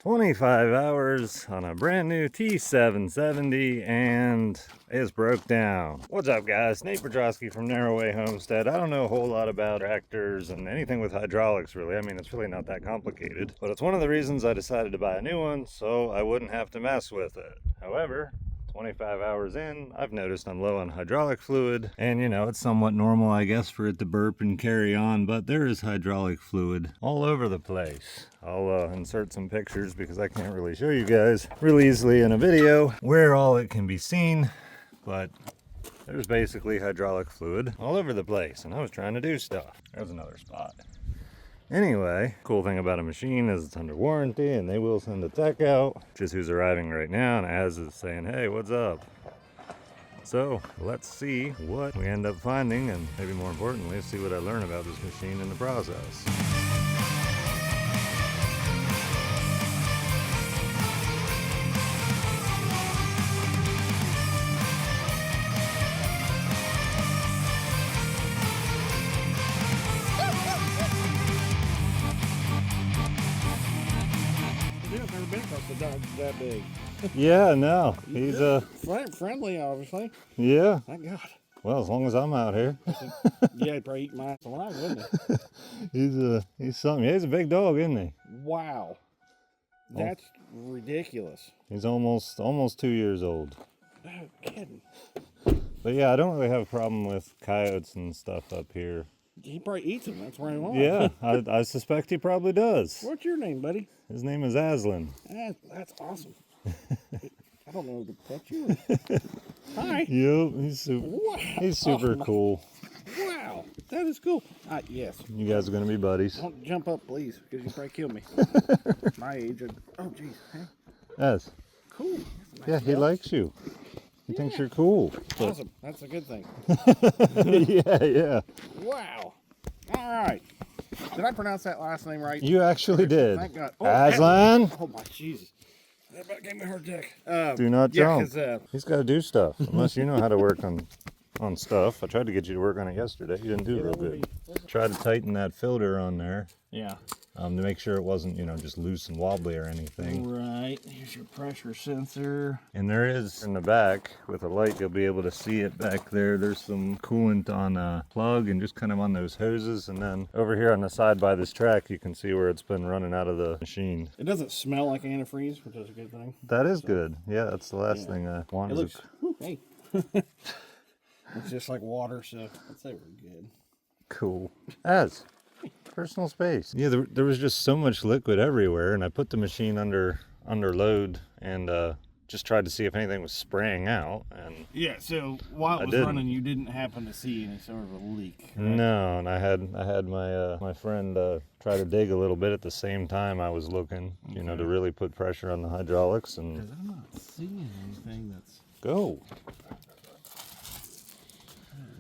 25 hours on a brand new T770 and it's broke down. What's up guys, Nate Bedrosky from Narrowway Homestead. I don't know a whole lot about tractors and anything with hydraulics really. I mean, it's really not that complicated, but it's one of the reasons I decided to buy a new one so I wouldn't have to mess with it. However, 25 hours in, I've noticed I'm low on hydraulic fluid, and you know, it's somewhat normal I guess for it to burp and carry on, but there is hydraulic fluid all over the place. I'll insert some pictures because I can't really show you guys really easily in a video where all it can be seen, but there's basically hydraulic fluid all over the place, and I was trying to do stuff. There's another spot. Anyway, cool thing about a machine is it's under warranty and they will send a tech out, which is who's arriving right now, and Az is saying, hey, what's up? So let's see what we end up finding, and maybe more importantly, see what I learn about this machine in the process. That big. Yeah, no, he's friendly, obviously. yeah. Thank God. Well, as long as I'm out here. Yeah, he'd probably eat my ass alive, wouldn't he? he's something. Yeah, he's a big dog, isn't he? Wow, that's ridiculous. He's almost 2 years old. No kidding. But yeah, I don't really have a problem with coyotes and stuff up here. He probably eats them. That's where he wants. Yeah, I suspect he probably does. What's your name, buddy? His name is Aslan. That's awesome. I don't know if to pet you. Hi. Yep, Wow. he's super cool. Wow, that is cool. Yes. You guys are gonna be buddies. Don't jump up, please, because you probably kill me. My age. Oh, jeez. Hey. Yes. Cool. Nice Yeah, he dog. likes you. He thinks you're cool. Awesome. That's a good thing. Yeah. Wow. All right. Did I pronounce that last name right? You actually did. Thank God. Aslan. Oh my Jesus. That about gave me a heart attack. Do not yeah, jump. He's got to do stuff. Unless you know how to work on stuff. I tried to get you to work on it yesterday. You didn't do real good. Tried to tighten that filter on there. Yeah. To make sure it wasn't, just loose and wobbly or anything. Right. Here's your pressure sensor. And there is, in the back, with a light, you'll be able to see it back there. There's some coolant on a plug and just kind of on those hoses. And then over here on the side by this track, you can see where it's been running out of the machine. It doesn't smell like antifreeze, which is a good thing. That is good. Yeah, that's the last thing I wanted. It looks, hey. It's just like water, so I'd say we're good. Cool. As personal space. Yeah, there was just so much liquid everywhere, and I put the machine under load and just tried to see if anything was spraying out. And yeah, so while it was running, you didn't happen to see any sort of a leak. Right? No, and I had my friend try to dig a little bit at the same time I was looking, to really put pressure on the hydraulics. And because I'm not seeing anything that's go.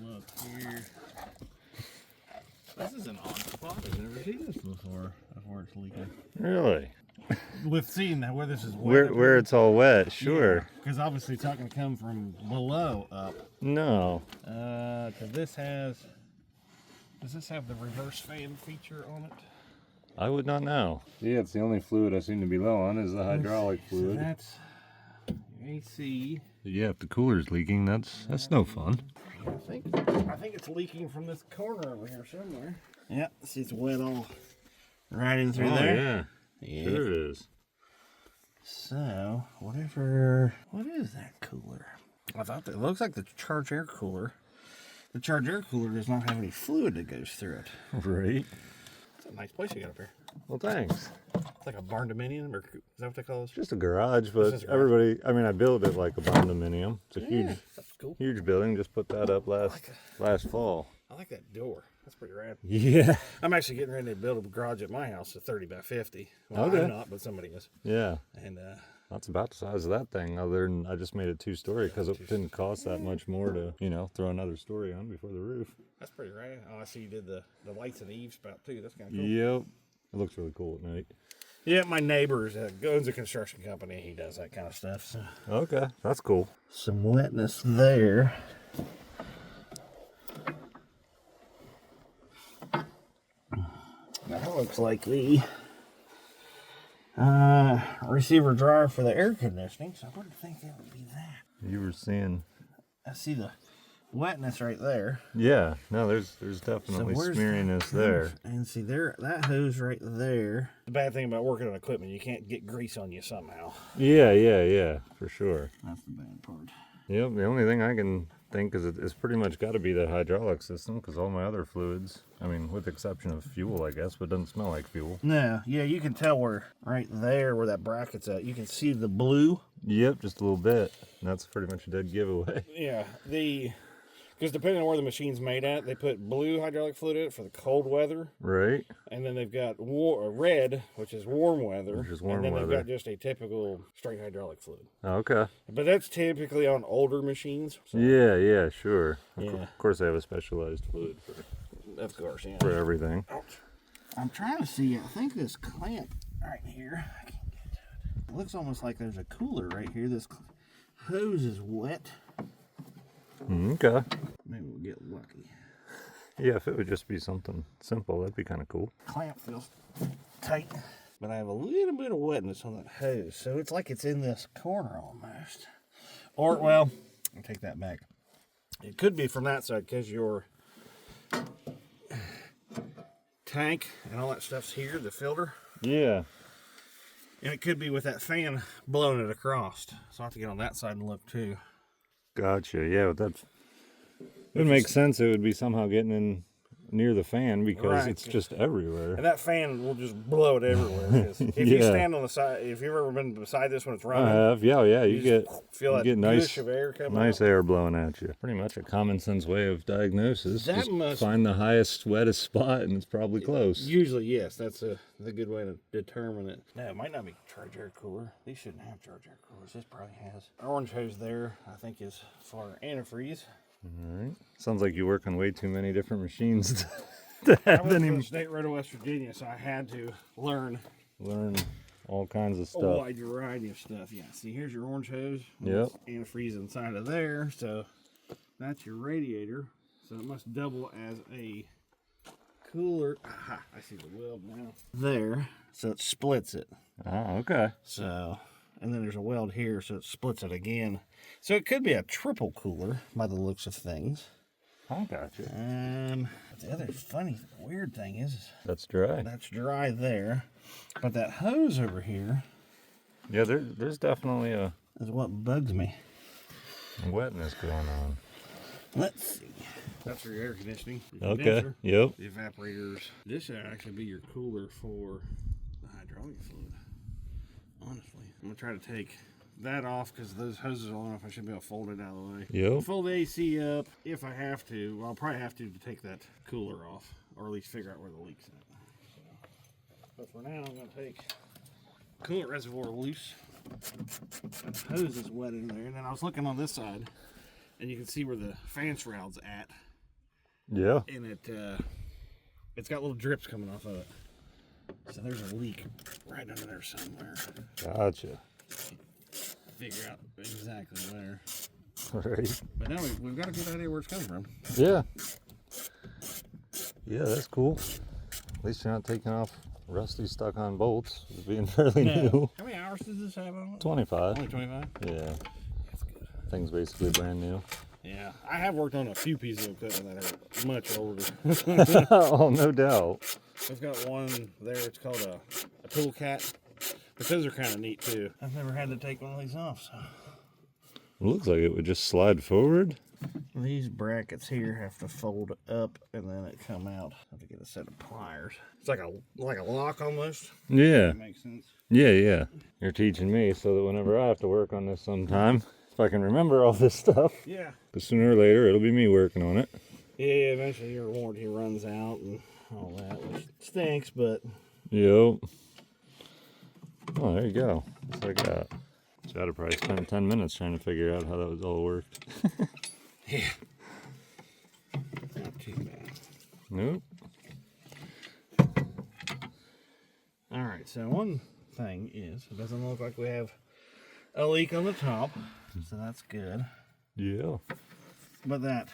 Look here. This is an odd spot. I've never seen this before. Where it's leaking. Really? With seeing that where this is wet. Where it's all wet, sure. Because obviously it's not going to come from below up. No. Because does this have the reverse fan feature on it? I would not know. Yeah, it's the only fluid I seem to be low on is the hydraulic fluid. So that's AC. Yeah, if the cooler's leaking, that's no fun. I think it's leaking from this corner over here somewhere. Yeah, see it's wet all right in through there. Yeah, sure it is. So, what is that cooler? I thought it looks like the charge air cooler. The charge air cooler does not have any fluid that goes through it. Right. It's a nice place you got up here. Well, thanks. It's like a barn dominium, or is that what they call it? Just a garage, but everybody, I built it like a barn dominium. It's a huge building. Just put that up last fall. I like that door. That's pretty rad. Yeah. I'm actually getting ready to build a garage at my house, a 30 by 50. Well, okay. I'm not, but somebody is. Yeah. And that's about the size of that thing, other than I just made it 2-story because it didn't cost that much more to, throw another story on before the roof. That's pretty rad. Oh, I see you did the lights and the eave spout too. That's kind of cool. Yep. It looks really cool at night. Yeah, my neighbor owns a construction company. He does that kind of stuff. So. Okay, that's cool. Some wetness there. Now that looks like the Receiver dryer for the air conditioning. So I wouldn't think that would be that. You were seeing. I see the wetness right there. Yeah, no, there's definitely where's smeariness the there. hose? And see there, that hose right there. The bad thing about working on equipment, you can't get grease on you somehow. Yeah, for sure. That's the bad part. Yep, the only thing I can think is it's pretty much got to be that hydraulic system, because all my other fluids, I mean, with the exception of fuel, I guess, but it doesn't smell like fuel. No, yeah, you can tell where right there where that bracket's at. You can see the blue. Yep, just a little bit. And that's pretty much a dead giveaway. Yeah, because depending on where the machine's made at, they put blue hydraulic fluid in it for the cold weather, Right? and then they've got red, which is warm weather, Which is warm and then weather. they've got just a typical straight hydraulic fluid. Okay. But that's typically on older machines. So, Yeah, sure. Yeah. Of course, they have a specialized fluid of course, yeah. for everything. Ouch. I'm trying to see. I think this clamp right here. I can't get to it. It looks almost like there's a cooler right here. This hose is wet. Okay. Maybe we'll get lucky. Yeah, if it would just be something simple, that'd be kind of cool. Clamp feels tight, but I have a little bit of wetness on that hose, so it's like it's in this corner almost. Or, well, I'll take that back. It could be from that side because your tank and all that stuff's here, the filter. Yeah. And it could be with that fan blowing it across. So I have to get on that side and look too. Gotcha. Yeah, but it would make sense. It would be somehow getting in near the fan because Right. it's just everywhere. And that fan will just blow it everywhere. 'Cause if you Yeah. stand on the side, if you've ever been beside this when it's I running, have. Yeah. You get feel you that get nice, gush of air coming nice out. air blowing at you. Pretty much a common sense way of diagnosis. That Just must- find the highest, wettest spot, and it's probably close. Usually, yes, that's the good way to determine it. No, it might not be charge air cooler. These shouldn't have charge air coolers. This probably has. Orange hose there, I think, is for antifreeze. All right. Sounds like you work on way too many different machines to I have went to any. the state road of West Virginia, so I had to learn Learn all kinds of a stuff. wide variety of stuff. Yeah, see, here's your orange hose. Yep. Antifreeze inside of there, so that's your radiator. So it must double as a cooler. Aha, I see the weld now. There, so it splits it. Ah, okay. So, and then there's a weld here, so it splits it again. So it could be a triple cooler by the looks of things. I gotcha. The other funny, weird thing is That's dry. that's dry there, but that hose over here Yeah, there's definitely a is what bugs me. wetness going on. Let's see. That's for your air conditioning. Your Okay. condenser, Yep. the evaporators. This should actually be your cooler for the hydraulic fluid. Honestly, I'm gonna try to take that off because those hoses are long enough. I should be able to fold it out of the way. Yep. Fold the AC up if I have to. Well, I'll probably have to take that cooler off, or at least figure out where the leak's at. But for now, I'm gonna take coolant reservoir loose. That hose is wet in there, and then I was looking on this side, and you can see where the fan shroud's at, Yeah. and it's got little drips coming off of it. So there's a leak right under there somewhere. Gotcha. Figure out exactly where. Right. But now we've got a good idea where it's coming from. Yeah. Yeah, that's cool. At least you're not taking off rusty stuck-on bolts. It's being fairly new. How many hours does this have on it? 25. Only 25? Yeah. That's good. Thing's basically brand new. Yeah, I have worked on a few pieces of equipment that are much older. Oh, no doubt. I've got one there, it's called a tool cat. But those are kind of neat too. I've never had to take one of these off, so. It looks like it would just slide forward. These brackets here have to fold up and then it come out. I have to get a set of pliers. It's like a lock almost. Yeah. That makes sense. Yeah. You're teaching me so that whenever I have to work on this sometime, if I can remember all this stuff, Yeah. but sooner or later it'll be me working on it. Yeah, eventually your warranty runs out and all that, which stinks, but Yep. Oh, there you go. Just like that. So I'd have probably spent 10 minutes trying to figure out how that was all worked. yeah. Not too bad. Nope. Alright, so one thing is, it doesn't look like we have a leak on the top, so that's good. Yeah. But that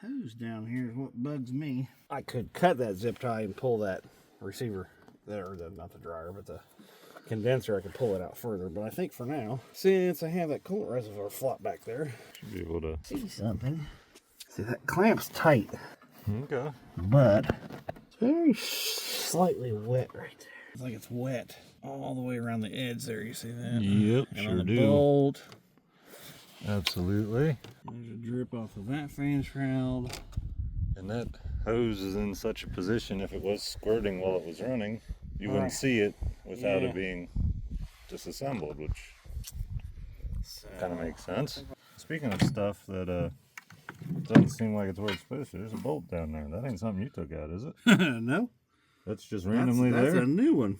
hose down here is what bugs me. I could cut that zip tie and pull that receiver there, not the dryer, but the condenser, I could pull it out further. But I think for now, since I have that coolant reservoir flop back there, Should be able to. see something. See, that clamp's tight, Okay. but it's very slightly wet right there. It's like it's wet all the way around the edge there. You see that? Yep, and sure on the do. bolt. Absolutely. There's a drip off of that fan shroud. And that hose is in such a position, if it was squirting while it was running, you wouldn't Right. see it without Yeah. it being disassembled, which kind of makes sense. Speaking of stuff that doesn't seem like it's where it's supposed to, there's a bolt down there. That ain't something you took out, is it? No, That's just randomly that's there? a new one.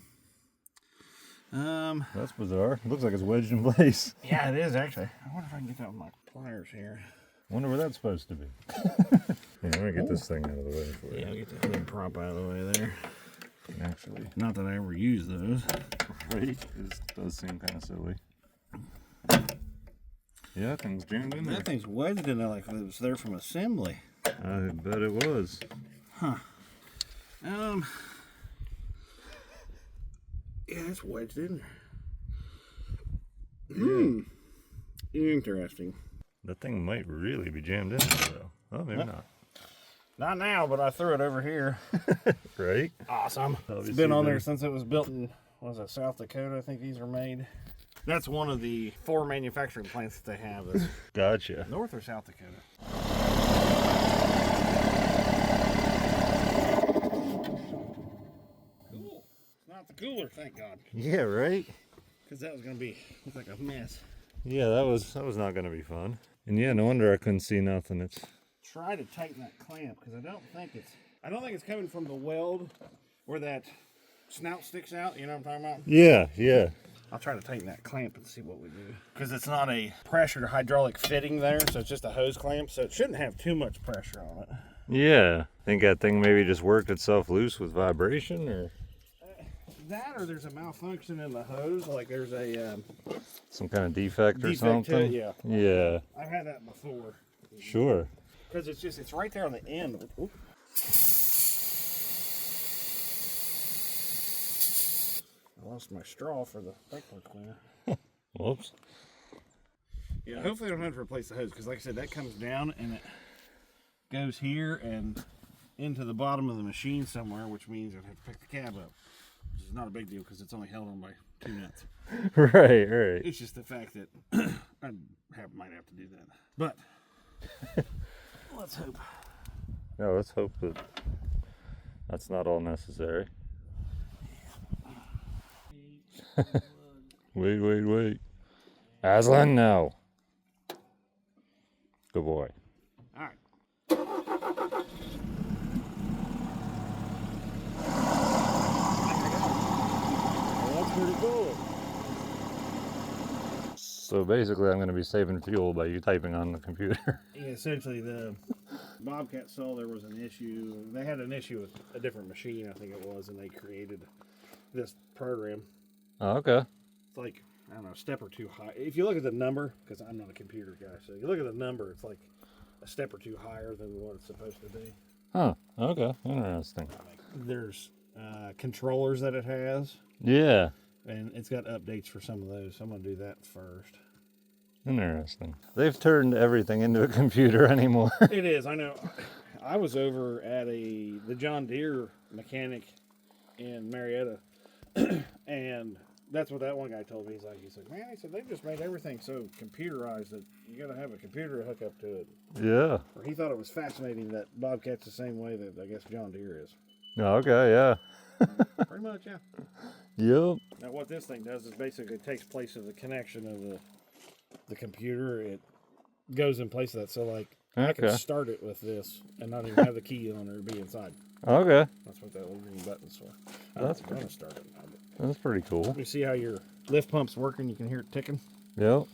That's bizarre. It looks like it's wedged in place. Yeah, it is actually. I wonder if I can get that with my pliers here. Wonder where that's supposed to be. Here, let me get this thing out of the way for you. Yeah, I'll get the hood prop out of the way there. Actually, Not that I ever use those. right? It does seem kind of silly. Yeah, that thing's jammed in there. That thing's wedged in there like it was there from assembly. I bet it was. Yeah, it's wedged in there. Interesting. That thing might really be jammed in there, though. Oh, maybe not. Not now, but I threw it over here. Right? Awesome. It's Obviously been on there they- since it was built in, what was it, South Dakota? I think these are made. That's one of the 4 manufacturing plants that they have. Is Gotcha. North or South Dakota? Cool. It's not the cooler, thank God. Yeah, right? Because that was going to be look like a mess. Yeah, that was not gonna be fun. And yeah, no wonder I couldn't see nothing. It's Try to tighten that clamp because I don't think it's coming from the weld where that snout sticks out. You know what I'm talking about? yeah. I'll try to tighten that clamp and see what we do. Because it's not a pressure hydraulic fitting there, so it's just a hose clamp, so it shouldn't have too much pressure on it. Yeah. Think that thing maybe just worked itself loose with vibration, or That or there's a malfunction in the hose, like there's a some kind of defect or defect to something. it, yeah. Yeah. I've had that before. Sure. Because it's right there on the end. Oop. I lost my straw for the brake plug cleaner. Whoops. Yeah, hopefully I don't have to replace the hose because, like I said, that comes down and it goes here and into the bottom of the machine somewhere, which means I'd have to pick the cab up, which is not a big deal because it's only held on by 2 nuts. Right. It's just the fact that I might have to do that. But let's hope. Yeah, let's hope that that's not all necessary. Wait. Aslan, no. Good boy. All right. Well, that's pretty cool. So basically, I'm going to be saving fuel by you typing on the computer. Yeah, essentially, the Bobcat saw there was an issue. They had an issue with a different machine, I think it was, and they created this program. Oh, okay. It's like, I don't know, a step or two high. If you look at the number, because I'm not a computer guy, so you look at the number, it's like a step or two higher than what it's supposed to be. Huh. Okay. Interesting. There's controllers that it has, Yeah. and it's got updates for some of those, so I'm going to do that first. Interesting. They've turned everything into a computer anymore. It is, I know. I was over at the John Deere mechanic in Marietta, and that's what that one guy told me. He's like, man, he said, they've just made everything so computerized that you got to have a computer to hook up to it. Yeah. Or he thought it was fascinating that Bobcat's the same way that I guess John Deere is. Oh, okay, yeah. Pretty much, yeah. Yep. Now what this thing does is basically it takes place of the connection of the computer. It goes in place of that. So like I can Okay. start it with this and not even have the key on or be inside. Okay. That's what that little green button's for. That's I'm gonna start it now. But That's pretty cool. you see how your lift pump's working? You can hear it ticking. Yep.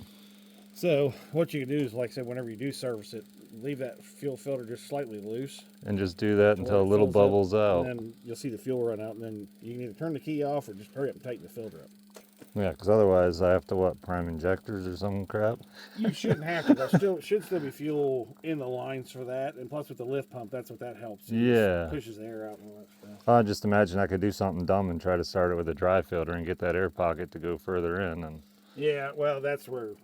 So what you can do is, like I said, whenever you do service it, leave that fuel filter just slightly loose. And just do that until a Or it little fills up, bubbles out. And then you'll see the fuel run out, and then you can either turn the key off or just hurry up and tighten the filter up. Yeah, because otherwise I have to, what, prime injectors or some crap? You shouldn't have to. There should still be fuel in the lines for that, and plus with the lift pump, that's what that helps. It Yeah. pushes the air out and all that stuff. I just imagine I could do something dumb and try to start it with a dry filter and get that air pocket to go further in. And Yeah, well, that's where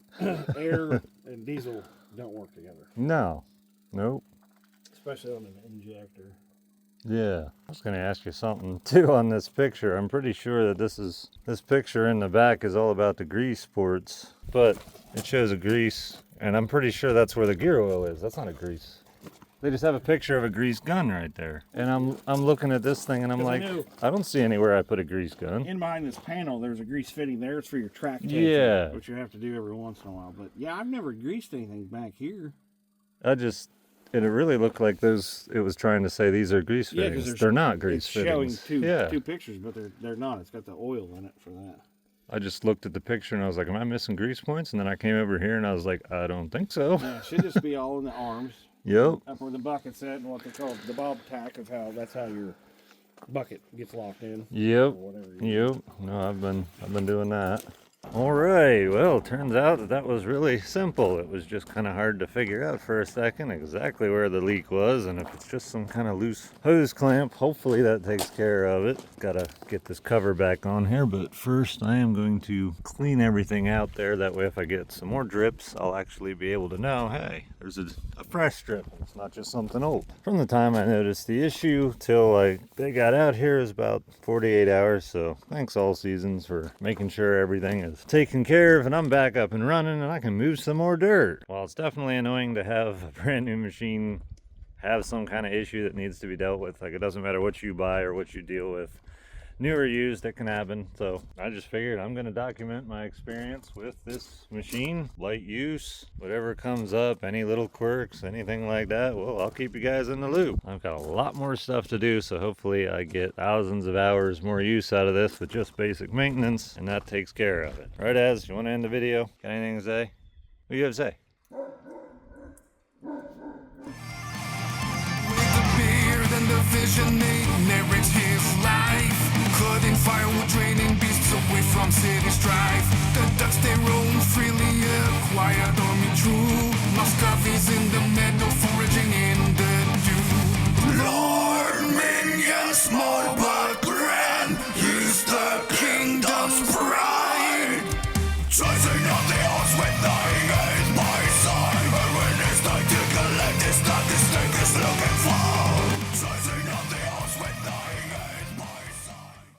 air and diesel don't work together, no, nope. especially on an injector. Yeah, I was going to ask you something too on this picture. I'm pretty sure that this picture in the back is all about the grease ports, but it shows a grease, and I'm pretty sure that's where the gear oil is. That's not a grease. They just have a picture of a grease gun right there, and I'm looking at this thing, and I'm like, I don't see anywhere I put a grease gun. In behind this panel, there's a grease fitting there. It's for your track tension, Yeah, which you have to do every once in a while. But yeah, I've never greased anything back here. It really looked like it was trying to say these are grease Yeah, fittings. They're not grease it's fittings. showing two pictures, but they're not. It's got the oil in it for that. I just looked at the picture and I was like, am I missing grease points? And then I came over here and I was like, I don't think so. Yeah, it should just be all in the arms. Yep. Up where the bucket's at, and what they call the bob tack of that's how your bucket gets locked in. Yep. Or whatever. Yep. No, I've been doing that. All right. Well, it turns out that was really simple. It was just kind of hard to figure out for a second exactly where the leak was, and if it's just some kind of loose hose clamp, hopefully that takes care of it. Gotta get this cover back on here, but first I am going to clean everything out there. That way if I get some more drips, I'll actually be able to know, hey, there's a fresh drip. It's not just something old. From the time I noticed the issue till they got out here is about 48 hours, so thanks All Seasons for making sure everything is taken care of and I'm back up and running and I can move some more dirt. While it's definitely annoying to have a brand new machine have some kind of issue that needs to be dealt with, like it doesn't matter what you buy or what you deal with, new or used, it can happen. So I just figured I'm going to document my experience with this machine, light use, whatever comes up, any little quirks, anything like that. Well, I'll keep you guys in the loop. I've got a lot more stuff to do, so hopefully I get thousands of hours more use out of this with just basic maintenance, and that takes care of it. Right, Az, you want to end the video? Got anything to say? What do you have to say? With the beard and the vision,